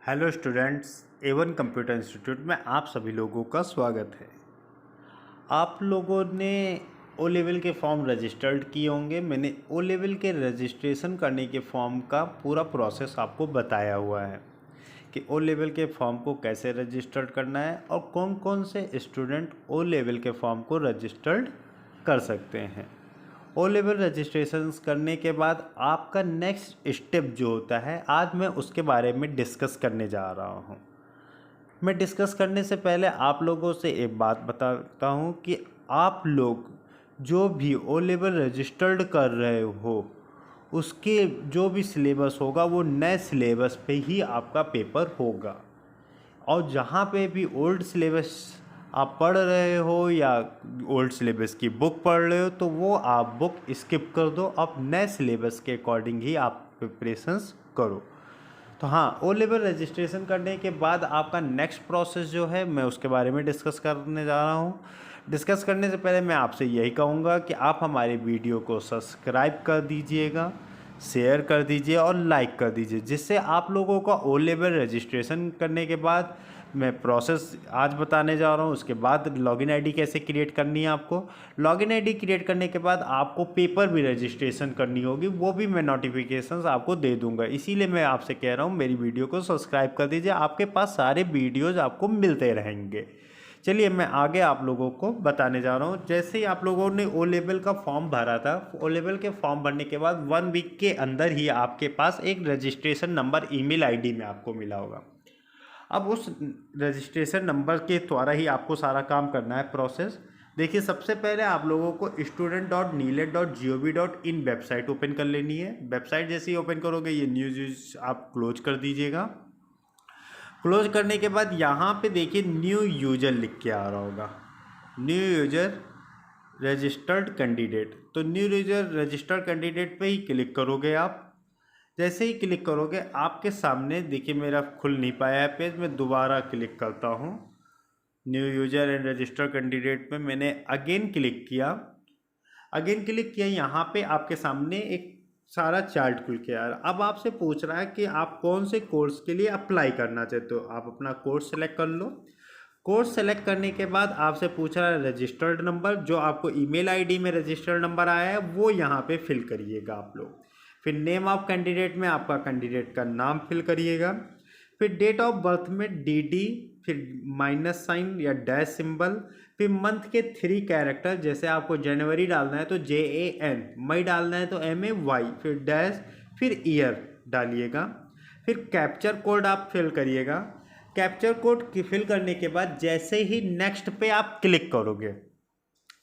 Hello students, Avon computer institute में आप सभी लोगों का स्वागत है। आप लोगों ने ओ लेवल के फॉर्म रजिस्टर्ड किए होंगे। मैंने ओ लेवल के रजिस्ट्रेशन करने के फॉर्म का पूरा प्रोसेस आपको बताया हुआ है कि ओ लेवल के फॉर्म को कैसे रजिस्टर्ड करना है और कौन कौन से स्टूडेंट ओ लेवल के फॉर्म को रजिस्टर्ड कर सकते हैं। ओ लेवल रजिस्ट्रेशंस करने के बाद आपका नेक्स्ट स्टेप जो होता है, आज मैं उसके बारे में डिस्कस करने जा रहा हूँ। मैं डिस्कस करने से पहले आप लोगों से एक बात बताता हूँ कि आप लोग जो भी ओ लेवल रजिस्टर्ड कर रहे हो उसके जो भी सिलेबस होगा वो नए सिलेबस पे ही आपका पेपर होगा। और जहाँ पे भी ओल्ड सिलेबस आप पढ़ रहे हो या ओल्ड सिलेबस की बुक पढ़ रहे हो तो वो आप बुक स्किप कर दो। आप नए सिलेबस के अकॉर्डिंग ही आप प्रिपरेशंस करो। तो हाँ, ओ लेवल रजिस्ट्रेशन करने के बाद आपका नेक्स्ट प्रोसेस जो है मैं उसके बारे में डिस्कस करने जा रहा हूँ। डिस्कस करने से पहले मैं आपसे यही कहूँगा कि आप हमारे वीडियो को सब्सक्राइब कर दीजिएगा, शेयर कर दीजिए और लाइक कर दीजिए, जिससे आप लोगों का ओ लेवल रजिस्ट्रेशन करने के बाद मैं प्रोसेस आज बताने जा रहा हूँ। उसके बाद लॉगिन आईडी कैसे क्रिएट करनी है आपको। लॉगिन आईडी क्रिएट करने के बाद आपको पेपर भी रजिस्ट्रेशन करनी होगी, वो भी मैं नोटिफिकेशंस आपको दे दूंगा। इसीलिए मैं आपसे कह रहा हूँ मेरी वीडियो को सब्सक्राइब कर दीजिए, आपके पास सारे वीडियोज़ आपको मिलते रहेंगे। चलिए मैं आगे आप लोगों को बताने जा रहा हूँ। जैसे ही आप लोगों ने ओ लेवल का फॉर्म भरा था, ओ लेवल के फॉर्म भरने के बाद 1 वीक के अंदर ही आपके पास एक रजिस्ट्रेशन नंबर ईमेल आईडी में आपको मिला होगा। अब उस रजिस्ट्रेशन नंबर के द्वारा ही आपको सारा काम करना है प्रोसेस। देखिए, सबसे पहले आप लोगों को student.nilet.gov.in वेबसाइट ओपन कर लेनी है। वेबसाइट जैसे ही ओपन करोगे ये न्यूज़ आप क्लोज कर दीजिएगा। क्लोज करने के बाद यहाँ पे देखिए न्यू यूजर लिख के आ रहा होगा, न्यू यूजर रजिस्टर्ड कैंडिडेट। तो न्यू यूजर रजिस्टर्ड कैंडिडेट पे ही क्लिक करोगे आप। जैसे ही क्लिक करोगे आपके सामने देखिए मेरा खुल नहीं पाया है पेज, मैं दोबारा क्लिक करता हूँ। New user and register candidate पे मैंने अगेन क्लिक किया। यहाँ पे आपके सामने एक सारा चार्ट खुल के आ रहा। अब आपसे पूछ रहा है कि आप कौन से कोर्स के लिए अप्लाई करना चाहते हो। आप अपना कोर्स सेलेक्ट कर लो। कोर्स सेलेक्ट करने के बाद आपसे पूछ रहा है रजिस्टर्ड नंबर, जो आपको ईमेल आईडी में रजिस्टर्ड नंबर आया है वो यहाँ पे फिल करिएगा आप लोग। फिर नेम ऑफ कैंडिडेट में आपका कैंडिडेट का नाम फिल करिएगा। फिर डेट ऑफ बर्थ में DD, फिर माइनस साइन या डैश सिंबल, फिर मंथ के 3 कैरेक्टर, जैसे आपको जनवरी डालना है तो JAN, मई डालना है तो MAY, फिर डैश, फिर ईयर डालिएगा। फिर कैप्चर कोड आप फिल करिएगा। कैप्चर कोड की फिल करने के बाद जैसे ही नेक्स्ट पे आप क्लिक करोगे,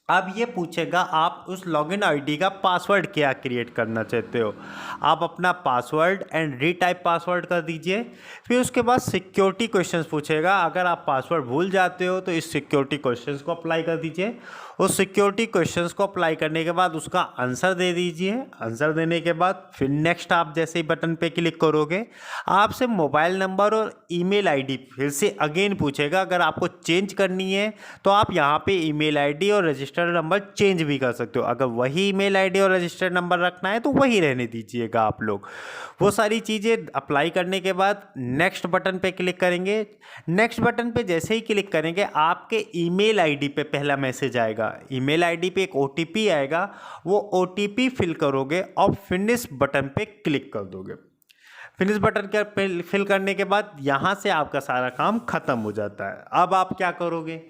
अब ये पूछेगा आप उस लॉगिन आईडी का पासवर्ड क्या क्रिएट करना चाहते हो। आप अपना पासवर्ड एंड रीटाइप पासवर्ड कर दीजिए। फिर उसके बाद सिक्योरिटी क्वेश्चंस पूछेगा। अगर आप पासवर्ड भूल जाते हो तो इस सिक्योरिटी क्वेश्चंस को अप्लाई कर दीजिए। उस सिक्योरिटी क्वेश्चंस को अप्लाई करने के बाद उसका आंसर दे दीजिए। आंसर देने के बाद फिर नेक्स्ट आप जैसे ही बटन पे क्लिक करोगे आपसे मोबाइल नंबर और ईमेल आईडी फिर से अगेन पूछेगा। अगर आपको चेंज करनी है तो आप यहाँ पे ईमेल आईडी और रजिस्टर्ड नंबर चेंज भी कर सकते हो। अगर वही ईमेल आईडी और रजिस्टर्ड नंबर रखना है तो वही रहने दीजिएगा आप लोग। वो सारी चीज़ें अप्लाई करने के बाद नेक्स्ट बटन पे क्लिक करेंगे। नेक्स्ट बटन पे जैसे ही क्लिक करेंगे आपके ईमेल आईडी पे पहला मैसेज आएगा। ईमेल आईडी पे एक OTP आएगा, वो OTP फिल करोगे और फिनिश बटन पे क्लिक कर दोगे। फिनिश बटन के फिल करने के बाद यहाँ से आपका सारा काम खत्म हो जाता है। अब आप क्या करोगे,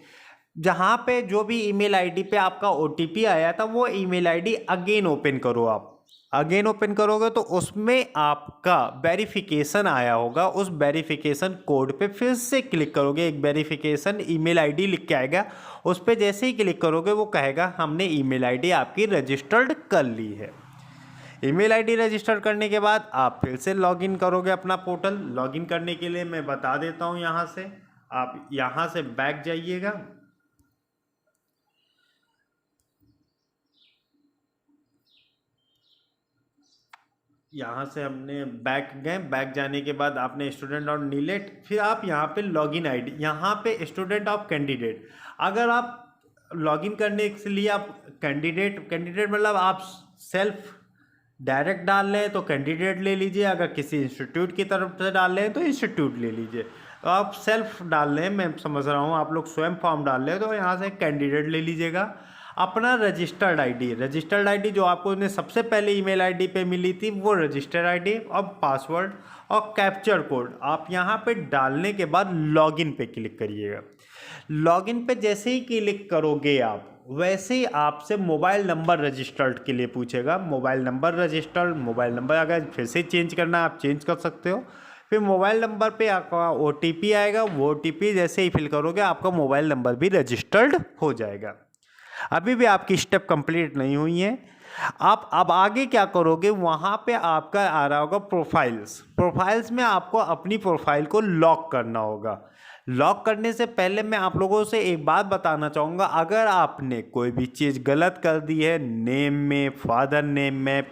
जहाँ पे जो भी ईमेल आईडी पे आपका OTP आया था वो ईमेल आईडी अगेन ओपन करो। आप अगेन ओपन करोगे तो उसमें आपका वेरिफिकेशन आया होगा। उस वेरिफिकेशन कोड पे फिर से क्लिक करोगे। एक वेरिफिकेशन ईमेल आईडी लिख के आएगा, उस पर जैसे ही क्लिक करोगे वो कहेगा हमने ईमेल आईडी आपकी रजिस्टर्ड कर ली है। ईमेल आईडी रजिस्टर करने के बाद आप फिर से लॉगिन करोगे अपना पोर्टल। लॉगिन करने के लिए मैं बता देता हूँ, यहाँ से आप यहाँ से बैक जाइएगा। यहाँ से हमने बैक गए। बैक जाने के बाद आपने स्टूडेंट और नीलेट, फिर आप यहाँ पे लॉगिन आईडी, यहाँ पे स्टूडेंट ऑफ कैंडिडेट। अगर आप लॉगिन करने के लिए आप कैंडिडेट मतलब आप सेल्फ डायरेक्ट डाल रहे हैं तो कैंडिडेट ले लीजिए, अगर किसी इंस्टीट्यूट की तरफ से डाल रहे हैं तो इंस्टीट्यूट ले लीजिए। तो आप सेल्फ डाल रहे हैं, मैं समझ रहा हूँ आप लोग स्वयं फॉर्म डाल रहे हैं, तो यहाँ से कैंडिडेट ले लीजिएगा। अपना रजिस्टर्ड आईडी जो आपको ने सबसे पहले ईमेल आईडी पे मिली थी वो रजिस्टर्ड आईडी, अब पासवर्ड और कैप्चर कोड आप यहाँ पे डालने के बाद लॉगिन पे क्लिक करिएगा। लॉगिन पे जैसे ही क्लिक करोगे आप, वैसे ही आपसे मोबाइल नंबर रजिस्टर्ड के लिए पूछेगा। मोबाइल नंबर अगर फिर से चेंज करना है आप चेंज कर सकते हो। फिर मोबाइल नंबर पे आपका OTP आएगा, वो OTP जैसे ही फिल करोगे आपका मोबाइल नंबर भी रजिस्टर्ड हो जाएगा। अभी भी आपकी स्टेप कंप्लीट नहीं हुई है। आप अब आगे क्या करोगे, वहाँ पे आपका आ रहा होगा प्रोफाइल्स में आपको अपनी प्रोफाइल को लॉक करना होगा। लॉक करने से पहले मैं आप लोगों से एक बात बताना चाहूँगा, अगर आपने कोई भी चीज़ गलत कर दी है नेम में, फादर नेम में,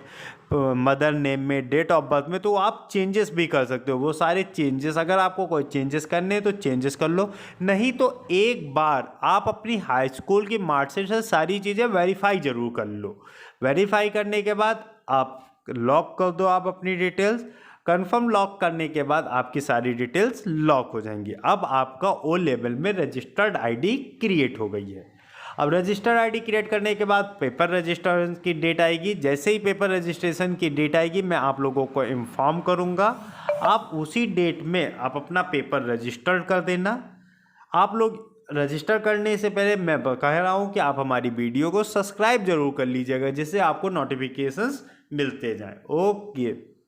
मदर नेम में, डेट ऑफ बर्थ में, तो आप चेंजेस भी कर सकते हो। वो सारे चेंजेस अगर आपको कोई चेंजेस करने हैं तो चेंजेस कर लो, नहीं तो एक बार आप अपनी हाई स्कूल की मार्कशीट से सारी चीज़ें वेरीफाई ज़रूर कर लो। वेरीफाई करने के बाद आप लॉक कर दो आप अपनी डिटेल्स। कंफर्म लॉक करने के बाद आपकी सारी डिटेल्स लॉक हो जाएंगी। अब आपका ओ लेवल में रजिस्टर्ड आईडी क्रिएट हो गई है। अब रजिस्टर्ड आईडी क्रिएट करने के बाद पेपर रजिस्ट्रेशन की डेट आएगी। जैसे ही पेपर रजिस्ट्रेशन की डेट आएगी मैं आप लोगों को इन्फॉर्म करूंगा। आप उसी डेट में आप अपना पेपर रजिस्टर्ड कर देना। आप लोग रजिस्टर करने से पहले मैं कह रहा हूं कि आप हमारी वीडियो को सब्सक्राइब जरूर कर लीजिएगा, जिससे आपको नोटिफिकेशंस मिलते जाएं। ओके।